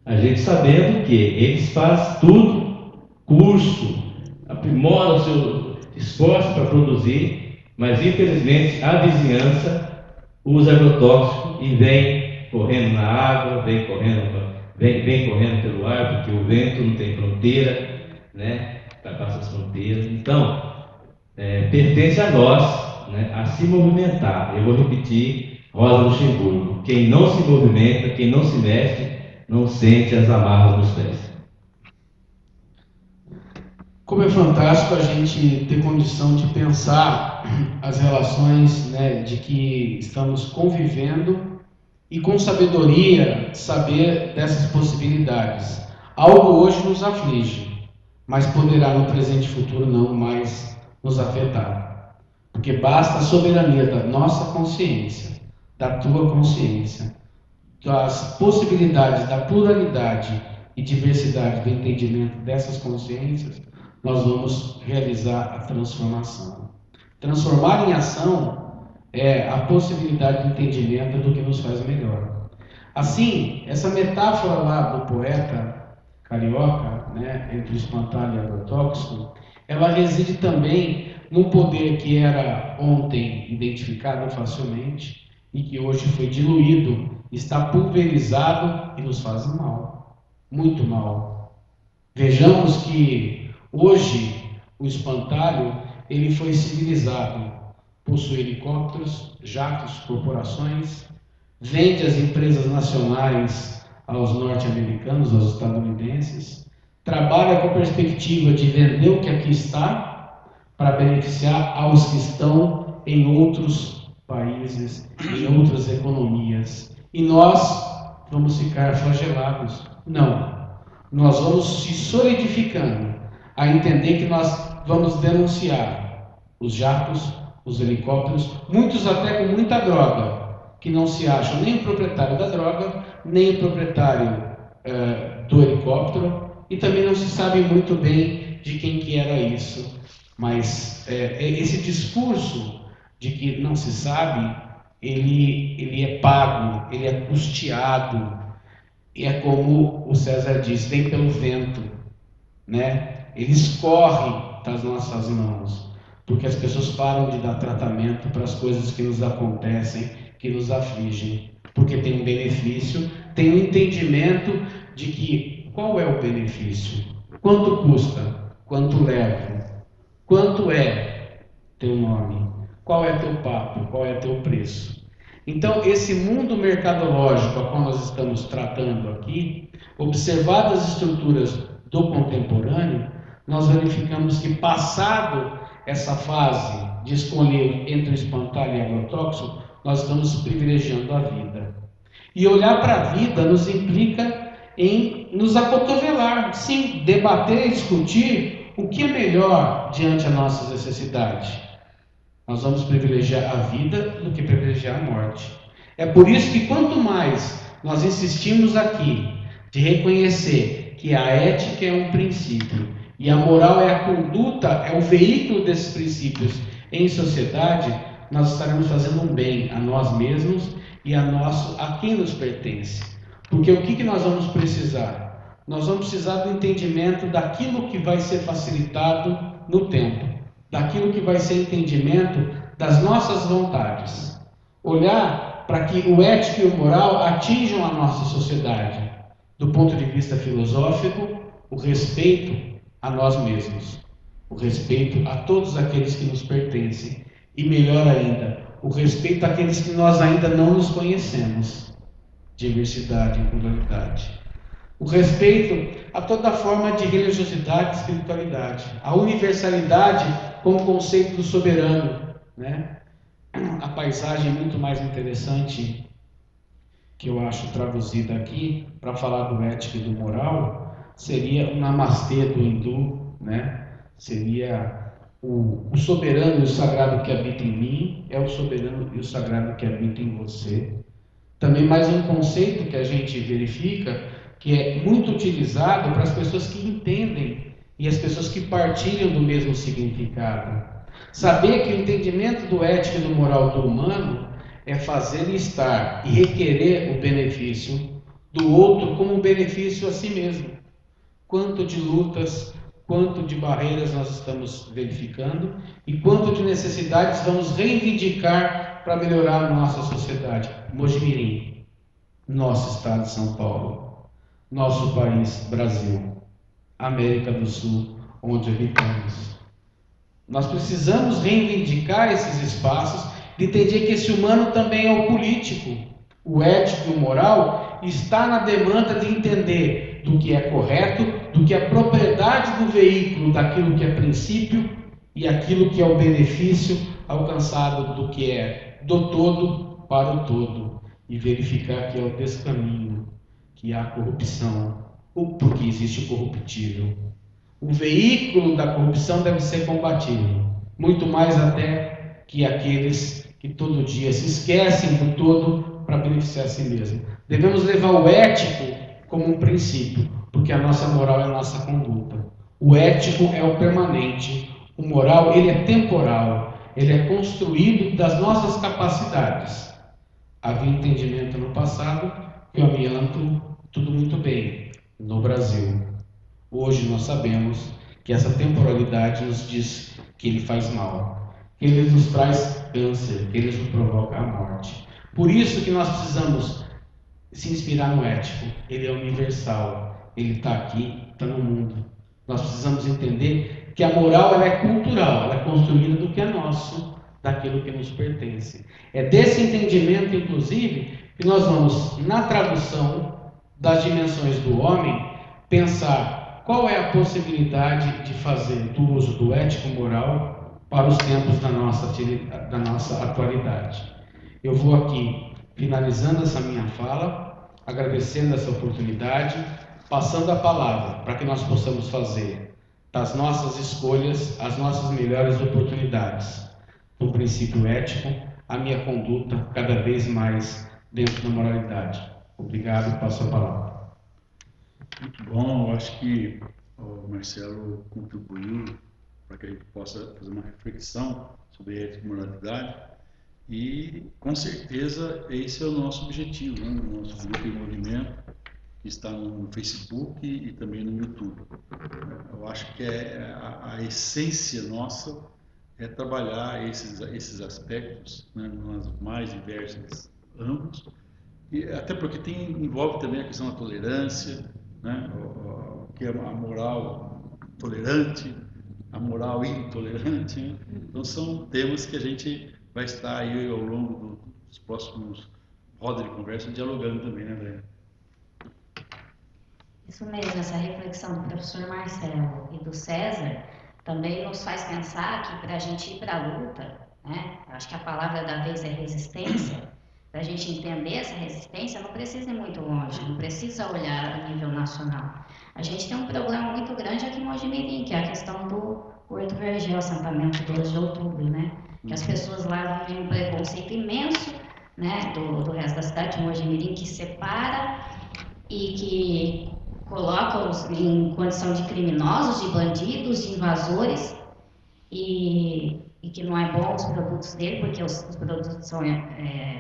a gente sabendo que eles fazem tudo, curso, aprimoram o seu esforço para produzir, mas infelizmente a vizinhança usa agrotóxico e vem correndo na água, vem correndo pelo ar, porque o vento não tem fronteira, né? Ultrapassa as fronteiras. Então, pertence a nós né, a se movimentar. Eu vou repetir, Rosa Luxemburgo: quem não se movimenta, quem não se mexe, não sente as amarras nos pés. Como é fantástico a gente ter condição de pensar as relações, né, de que estamos convivendo e com sabedoria saber dessas possibilidades. Algo hoje nos aflige, mas poderá no presente e futuro não mais nos afetar. Porque basta a soberania da nossa consciência, da tua consciência, das possibilidades, da pluralidade e diversidade do entendimento dessas consciências, nós vamos realizar a transformação. Transformar em ação é a possibilidade de entendimento do que nos faz melhor. Assim, essa metáfora lá do poeta carioca, né, entre o espantalho e o agrotóxico, ela reside também num poder que era ontem identificado facilmente e que hoje foi diluído, está pulverizado e nos faz mal, muito mal. Vejamos que hoje, o espantalho, ele foi civilizado, possui helicópteros, jatos, corporações, vende as empresas nacionais aos norte-americanos, aos estadunidenses, trabalha com a perspectiva de vender o que aqui está para beneficiar aos que estão em outros países, em outras economias. E nós vamos ficar flagelados? Não. Nós vamos se solidificando a entender que nós vamos denunciar os jatos, os helicópteros, muitos até com muita droga, que não se acham nem o proprietário da droga, nem o proprietário do helicóptero, e também não se sabe muito bem de quem que era isso. Mas esse discurso de que não se sabe, ele é pago, ele é custeado, e é como o César diz, vem pelo vento, né? Ele escorre das nossas mãos, porque as pessoas param de dar tratamento para as coisas que nos acontecem, que nos afligem, porque tem um benefício, tem um entendimento de que qual é o benefício, quanto custa, quanto leva, quanto é teu nome, qual é teu papo, qual é teu preço. Então, esse mundo mercadológico a qual nós estamos tratando aqui, observadas as estruturas do contemporâneo, nós verificamos que, passado essa fase de escolher entre o espantalho e o agrotóxico, nós estamos privilegiando a vida. E olhar para a vida nos implica em nos acotovelar, sim, debater e discutir o que é melhor diante das nossas necessidades. Nós vamos privilegiar a vida do que privilegiar a morte. É por isso que quanto mais nós insistimos aqui de reconhecer que a ética é um princípio e a moral é a conduta, é o veículo desses princípios em sociedade, nós estaremos fazendo um bem a nós mesmos e a quem nos pertence. Porque o que nós vamos precisar? Nós vamos precisar do entendimento daquilo que vai ser facilitado no tempo, daquilo que vai ser entendimento das nossas vontades. Olhar para que o ético e o moral atinjam a nossa sociedade. Do ponto de vista filosófico, o respeito a nós mesmos, o respeito a todos aqueles que nos pertencem e, melhor ainda, o respeito àqueles que nós ainda não nos conhecemos. Diversidade e pluralidade. O respeito a toda forma de religiosidade e espiritualidade. A universalidade como conceito do soberano, né? A paisagem muito mais interessante que eu acho traduzida aqui para falar do ético e do moral seria o namastê do hindu, né? Seria o soberano e o sagrado que habita em mim é o soberano e o sagrado que habita em você. Também mais um conceito que a gente verifica que é muito utilizado para as pessoas que entendem e as pessoas que partilham do mesmo significado. Saber que o entendimento do ético e do moral do humano é fazer estar e requerer o benefício do outro como um benefício a si mesmo. Quanto de lutas, quanto de barreiras nós estamos verificando e quanto de necessidades vamos reivindicar para melhorar a nossa sociedade. Mojimirim, nosso estado de São Paulo, nosso país, Brasil, América do Sul, onde habitamos. Nós precisamos reivindicar esses espaços, de entender que esse humano também é o político, o ético e o moral, está na demanda de entender do que é correto, do que é propriedade do veículo, daquilo que é princípio e aquilo que é o benefício alcançado do que é do todo para o todo, e verificar que é o descaminho, que há corrupção, porque existe o corruptível. O veículo da corrupção deve ser combatido, muito mais até que aqueles que todo dia se esquecem do todo para beneficiar a si mesmo. Devemos levar o ético como um princípio, porque a nossa moral é a nossa conduta. O ético é o permanente, o moral ele é temporal, ele é construído das nossas capacidades. Havia entendimento no passado que o amianto, tudo muito bem, no Brasil. Hoje nós sabemos que essa temporalidade nos diz que ele faz mal, que ele nos traz câncer, que ele nos provoca a morte. Por isso que nós precisamos se inspirar no ético. Ele é universal, ele está aqui, está no mundo. Nós precisamos entender que a moral ela é cultural, ela é construída do que é nosso, daquilo que nos pertence. É desse entendimento, inclusive, que nós vamos, na tradução das dimensões do homem, pensar qual é a possibilidade de fazer do uso do ético-moral para os tempos da nossa atualidade. Eu vou aqui, finalizando essa minha fala, agradecendo essa oportunidade, passando a palavra para que nós possamos fazer das nossas escolhas as nossas melhores oportunidades. No princípio ético, a minha conduta cada vez mais dentro da moralidade. Obrigado, passo a palavra. Muito bom, eu acho que o Marcelo contribuiu para que a gente possa fazer uma reflexão sobre ética e moralidade, e com certeza esse é o nosso objetivo, né? O nosso grupo de movimento, que está no Facebook e também no YouTube. Eu acho que a essência nossa é trabalhar esses aspectos, né, nas mais diversos âmbitos, e até porque envolve também a questão da tolerância, né, que é a moral tolerante, a moral intolerante, né? Então são temas que a gente vai estar aí ao longo dos próximos rodas de conversa dialogando também, né, André? Isso mesmo, essa reflexão do professor Marcelo e do César também nos faz pensar que para a gente ir para a luta, né, acho que a palavra da vez é resistência, para a gente entender essa resistência não precisa ir muito longe, não precisa olhar a nível nacional. A gente tem um problema muito grande aqui em Mogi Mirim, que é a questão do Porto Vergel, assentamento 12 de outubro, né, que as pessoas lá vivem um preconceito imenso, né, do resto da cidade de Mogi Mirim, que separa e que coloca-os em condição de criminosos, de bandidos, de invasores, e que não é bom os produtos dele, porque os produtos são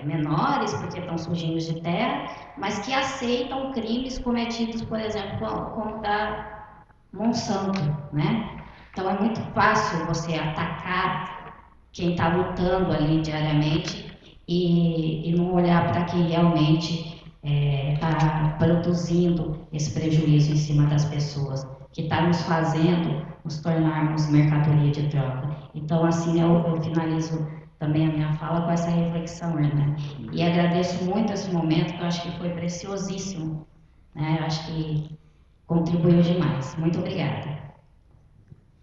menores, porque estão sujinhos de terra, mas que aceitam crimes cometidos, por exemplo, como da Monsanto, né? Então é muito fácil você atacar quem está lutando ali diariamente e não olhar para quem realmente está produzindo esse prejuízo em cima das pessoas, que está nos fazendo nos tornarmos mercadoria de troca. Então, assim, eu finalizo também a minha fala com essa reflexão, né? E agradeço muito esse momento, que eu acho que foi preciosíssimo, né? Eu acho que contribuiu demais. Muito obrigada.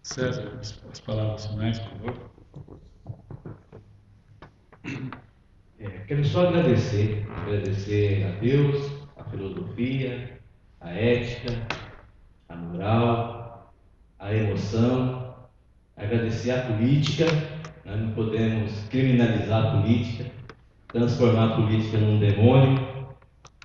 César, as palavras finais, por favor. Quero só agradecer a Deus, a filosofia, a ética, a moral, a emoção, agradecer a política. Nós não podemos criminalizar a política, transformar a política num demônio,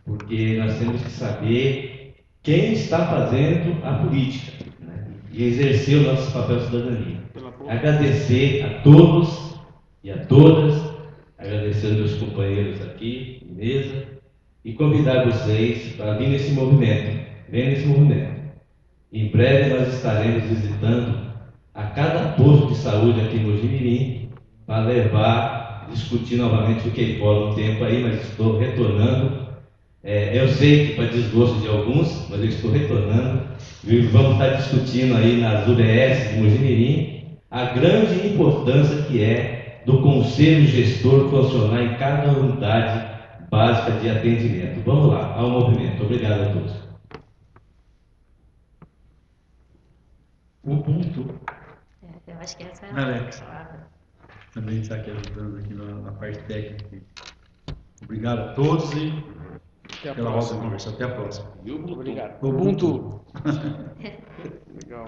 porque nós temos que saber quem está fazendo a política, né, e exercer o nosso papel de cidadania. Agradecer a todos e a todas, agradecer aos meus companheiros aqui de mesa e convidar vocês para vir nesse movimento. Venham nesse movimento. Em breve nós estaremos visitando a cada posto de saúde aqui em Mogi Mirim para discutir novamente o que for um tempo aí, mas estou retornando. Eu sei que para desgosto de alguns, mas eu estou retornando. Vamos estar discutindo aí nas UBS de Mogi Mirim a grande importância que é do conselho gestor funcionar em cada unidade básica de atendimento. Vamos lá, ao movimento. Obrigado a todos. Ubuntu Eu acho que essa é Alex. a palavra. também está aqui ajudando aqui na parte técnica. Obrigado a todos e Até a pela roda de próxima. conversa. Até a próxima. Obrigado. Ubuntu. Legal.